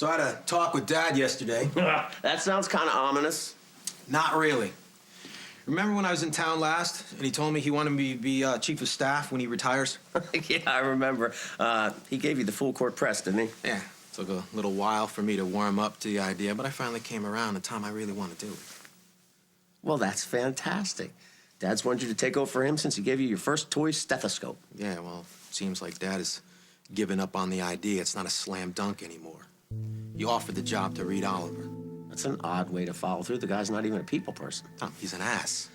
So I had a talk with Dad yesterday. That sounds kind of ominous. Not really. Remember when I was in town last and he told me he wanted me to be chief of staff when he retires? Yeah, I remember. He gave you the full court press, didn't he? Yeah. Took a little while for me to warm up to the idea, but I finally came around the time I really want to do it. Well, that's fantastic. Dad's wanted you to take over for him since he gave you your first toy stethoscope. Yeah, well, it seems like Dad has given up on the idea. It's not a slam dunk anymore. He offered the job to Reed Oliver. That's an odd way to follow through. The guy's not even a people person. Tom, he's an ass.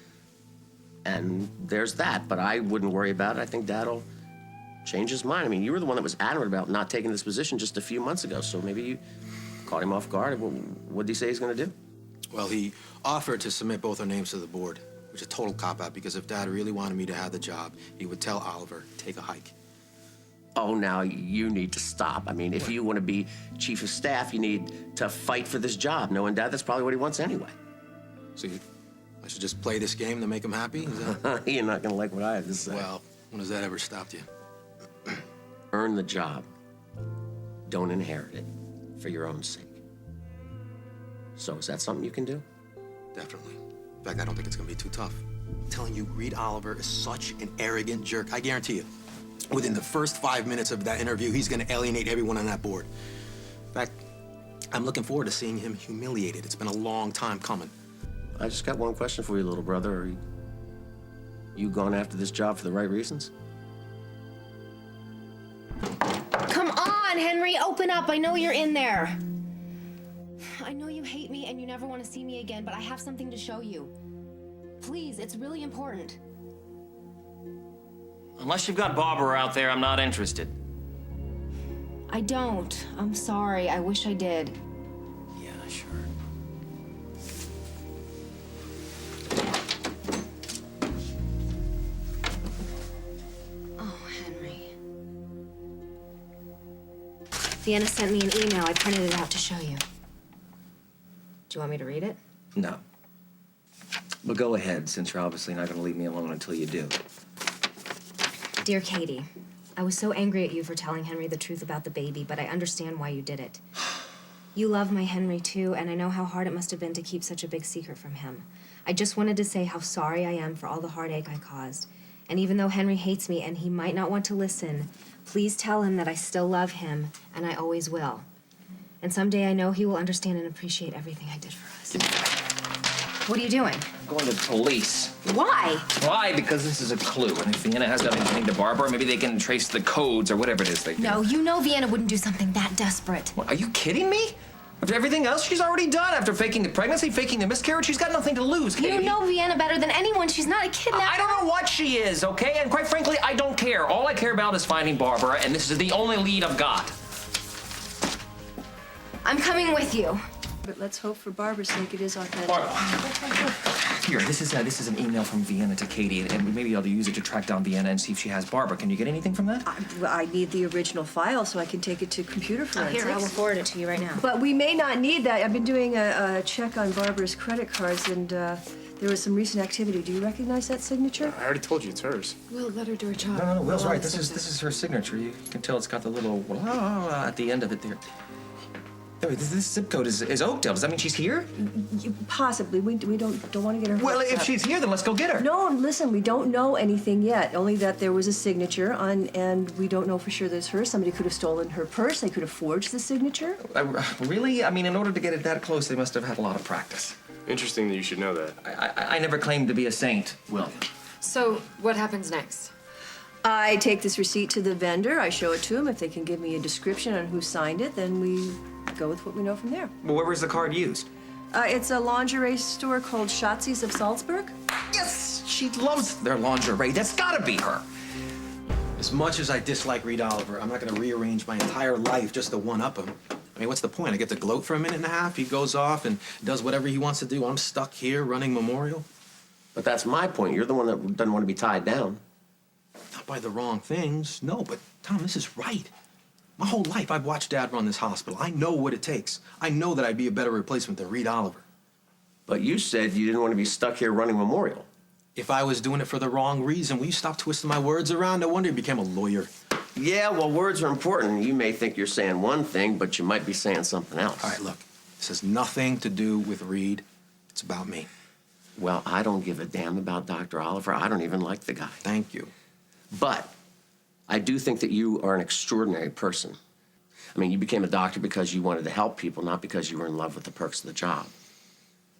And there's that, but I wouldn't worry about it. I think Dad'll change his mind. I mean, you were the one that was adamant about not taking this position just a few months ago, so maybe you caught him off guard. What did he say he's going to do? Well, he offered to submit both our names to the board, which is a total cop-out, because if Dad really wanted me to have the job, he would tell Oliver, take a hike. Oh, now you need to stop. I mean, if you want to be chief of staff, you need to fight for this job. Knowing Dad, that's probably what he wants anyway. So I should just play this game to make him happy? Is that... You're not going to like what I have to say. Well, when has that ever stopped you? Earn the job. Don't inherit it for your own sake. So is that something you can do? Definitely. In fact, I don't think it's going to be too tough. I'm telling you, Reed Oliver is such an arrogant jerk. I guarantee you. Within the first 5 minutes of that interview, he's going to alienate everyone on that board. In fact, I'm looking forward to seeing him humiliated. It's been a long time coming. I just got one question for you, little brother. Are you going after this job for the right reasons? Come on, Henry, open up. I know you're in there. I know you hate me and you never want to see me again, but I have something to show you. Please, it's really important. Unless you've got Barbara out there, I'm not interested. I don't. I'm sorry. I wish I did. Yeah, sure. Oh, Henry. Vienna sent me an email. I printed it out to show you. Do you want me to read it? No. But go ahead, since you're obviously not going to leave me alone until you do. Dear Katie, I was so angry at you for telling Henry the truth about the baby, but I understand why you did it. You love my Henry, too, and I know how hard it must have been to keep such a big secret from him. I just wanted to say how sorry I am for all the heartache I caused. And even though Henry hates me and he might not want to listen, please tell him that I still love him, and I always will. And someday I know he will understand and appreciate everything I did for us. What are you doing? I'm going to the police. Why? Why? Because this is a clue, and if Vienna has done anything to Barbara, maybe they can trace the codes or whatever it is they do. No, you know Vienna wouldn't do something that desperate. What, are you kidding me? After everything else she's already done, after faking the pregnancy, faking the miscarriage, she's got nothing to lose, Katie. You know Vienna better than anyone. She's not a kidnapper. I don't know what she is, okay? And quite frankly, I don't care. All I care about is finding Barbara, and this is the only lead I've got. I'm coming with you. But let's hope for Barbara's sake it is authentic. Here, this is an email from Vienna to Katie, and maybe I'll use it to track down Vienna and see if she has Barbara. Can you get anything from that? I need the original file so I can take it to computer forensics. Here, I will forward it to you right now. But we may not need that. I've been doing a check on Barbara's credit cards, and there was some recent activity. Do you recognize that signature? I already told you it's hers. Will, let her do her job. No, Will's right. This is her signature. You can tell it's got the little at the end of it there. Wait, this zip code is Oakdale. Does that mean she's here? Possibly. We don't want to get her. Well, hopes if up. she's here, then let's go get her. No, listen, we don't know anything yet. Only that there was a signature on, and we don't know for sure that it's her. Somebody could have stolen her purse. They could have forged the signature. Really? I mean, in order to get it that close, they must have had a lot of practice. Interesting that you should know that. I never claimed to be a saint, Will. So, what happens next? I take this receipt to the vendor. I show it to him. If they can give me a description on who signed it, then we go with what we know from there. Well, where was the card used? It's a lingerie store called Schatzi's of Salzburg. Yes, she loves their lingerie. That's gotta be her. As much as I dislike Reed Oliver, I'm not going to rearrange my entire life just to one-up him. I mean, what's the point? I get to gloat for a minute and a half. He goes off and does whatever he wants to do. I'm stuck here running Memorial. But that's my point. You're the one that doesn't want to be tied down. Not by the wrong things. No, but Tom, this is right. My whole life, I've watched Dad run this hospital. I know what it takes. I know that I'd be a better replacement than Reed Oliver. But you said you didn't want to be stuck here running Memorial. If I was doing it for the wrong reason, will you stop twisting my words around? No wonder you became a lawyer. Yeah, well, words are important. You may think you're saying one thing, but you might be saying something else. All right, look, this has nothing to do with Reed. It's about me. Well, I don't give a damn about Dr. Oliver. I don't even like the guy. Thank you. But I do think that you are an extraordinary person. I mean, you became a doctor because you wanted to help people, not because you were in love with the perks of the job.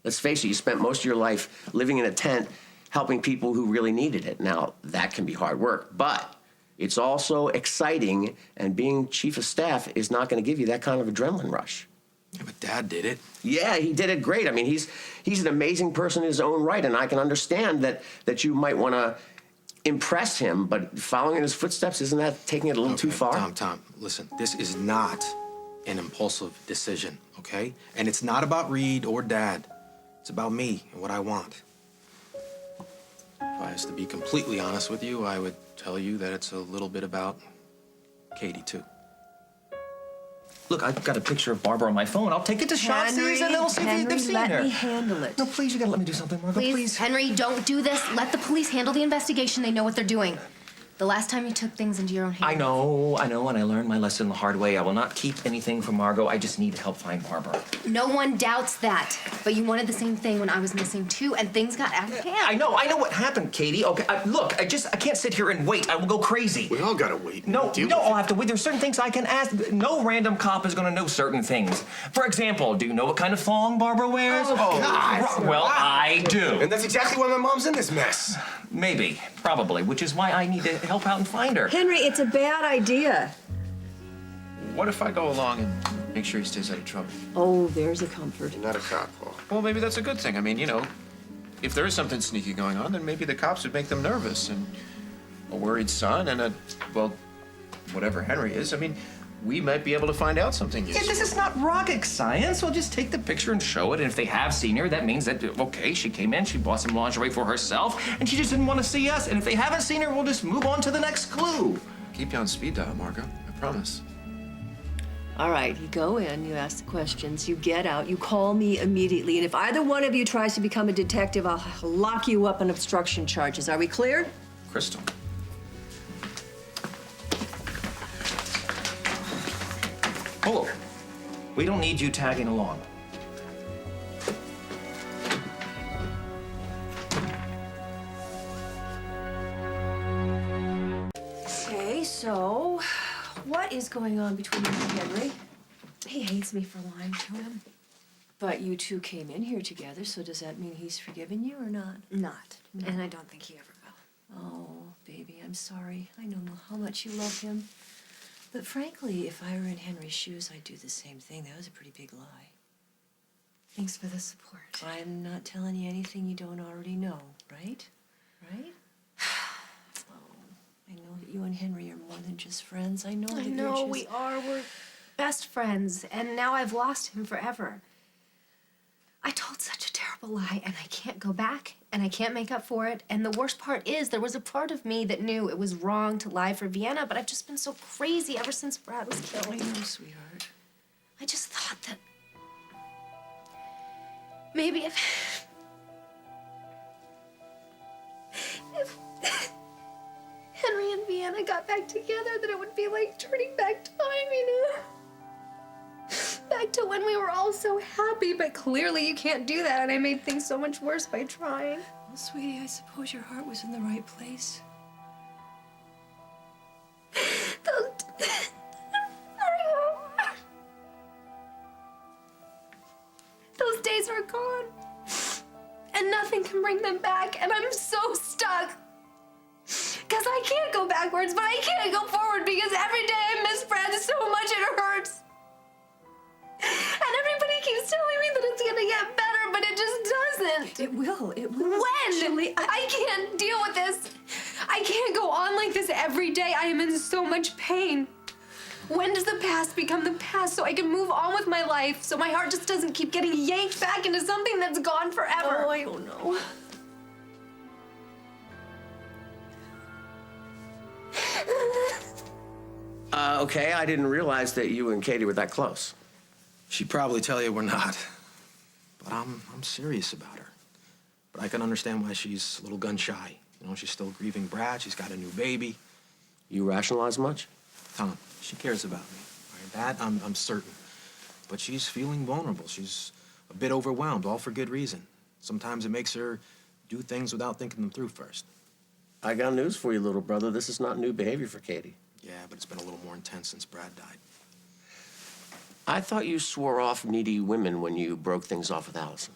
Let's face it, you spent most of your life living in a tent helping people who really needed it. Now, that can be hard work, but it's also exciting, and being chief of staff is not going to give you that kind of adrenaline rush. Yeah, but Dad did it. Yeah, he did it great. I mean, he's an amazing person in his own right, and I can understand that you might want to impress him, but following in his footsteps, isn't that taking it a little too far? Tom, listen, this is not an impulsive decision, okay? And it's not about Reed or Dad. It's about me and what I want. If I was to be completely honest with you, I would tell you that it's a little bit about Katie, too. Look, I've got a picture of Barbara on my phone. I'll take it to Shotzi's and they'll see if they've seen let her. me handle it. No, please, you gotta let me do something, Margot, please. Henry, don't do this. Let the police handle the investigation. They know what they're doing. The last time you took things into your own hands. I know, and I learned my lesson the hard way. I will not keep anything from Margot. I just need to help find Barbara. No one doubts that. But you wanted the same thing when I was missing too, and things got out of hand. I know what happened, Katie. Okay, look, I can't sit here and wait. I will go crazy. We all gotta wait. No, Deal you don't with all it. have to wait. There's certain things I can ask. No random cop is gonna know certain things. For example, do you know what kind of thong Barbara wears? Oh, God. Well, I do. And that's exactly why my mom's in this mess. Maybe, probably, which is why I need to help out and find her. Henry, it's a bad idea. What if I go along and make sure he stays out of trouble? Oh, there's a comfort. You're not a cop, Paul. Well, maybe that's a good thing. I mean, you know, if there is something sneaky going on, then maybe the cops would make them nervous. And a worried son and whatever Henry is, I mean, we might be able to find out something Yeah, useful. this is not rocket science. We'll just take the picture and show it. And if they have seen her, that means that, okay, she came in, she bought some lingerie for herself, and she just didn't want to see us. And if they haven't seen her, we'll just move on to the next clue. Keep you on speed dial, Margot. I promise. All right, you go in, you ask the questions, you get out, you call me immediately, and if either one of you tries to become a detective, I'll lock you up on obstruction charges. Are we clear? Crystal. Hold on. We don't need you tagging along. Okay, so what is going on between you and Henry? He hates me for lying to him. But you two came in here together, so does that mean he's forgiven you or not? Not. And I don't think he ever will. Oh, baby, I'm sorry. I know how much you love him. But frankly, if I were in Henry's shoes, I'd do the same thing. That was a pretty big lie. Thanks for the support. I'm not telling you anything you don't already know, right? Right? Oh, I know that you and Henry are more than just friends. I know that I you're know just... we are. We're best friends, and now I've lost him forever. I told such a terrible lie, and I can't go back, and I can't make up for it. And the worst part is, there was a part of me that knew it was wrong to lie for Vienna, but I've just been so crazy ever since Brad was killed. I know, sweetheart. I just thought that maybe if Henry and Vienna got back together, that it would be like turning back time, you know? Back to when we were all so happy, but clearly you can't do that, and I made things so much worse by trying. Well, sweetie, I suppose your heart was in the right place. Those days are gone, and nothing can bring them back, and I'm so stuck. Because I can't go backwards, but I can't go forward because every day I miss Brad so much it hurts. And everybody keeps telling me that it's gonna get better, but it just doesn't. It will. It will. When? Julie, I can't deal with this. I can't go on like this every day. I am in so much pain. When does the past become the past so I can move on with my life, so my heart just doesn't keep getting yanked back into something that's gone forever? Oh, I don't know. Okay, I didn't realize that you and Katie were that close. She'd probably tell you we're not. But I'm serious about her. But I can understand why she's a little gun-shy. You know, she's still grieving Brad. She's got a new baby. You rationalize much? Tom, she cares about me. All right, that I'm certain. But she's feeling vulnerable. She's a bit overwhelmed, all for good reason. Sometimes it makes her do things without thinking them through first. I got news for you, little brother. This is not new behavior for Katie. Yeah, but it's been a little more intense since Brad died. I thought you swore off needy women when you broke things off with Allison.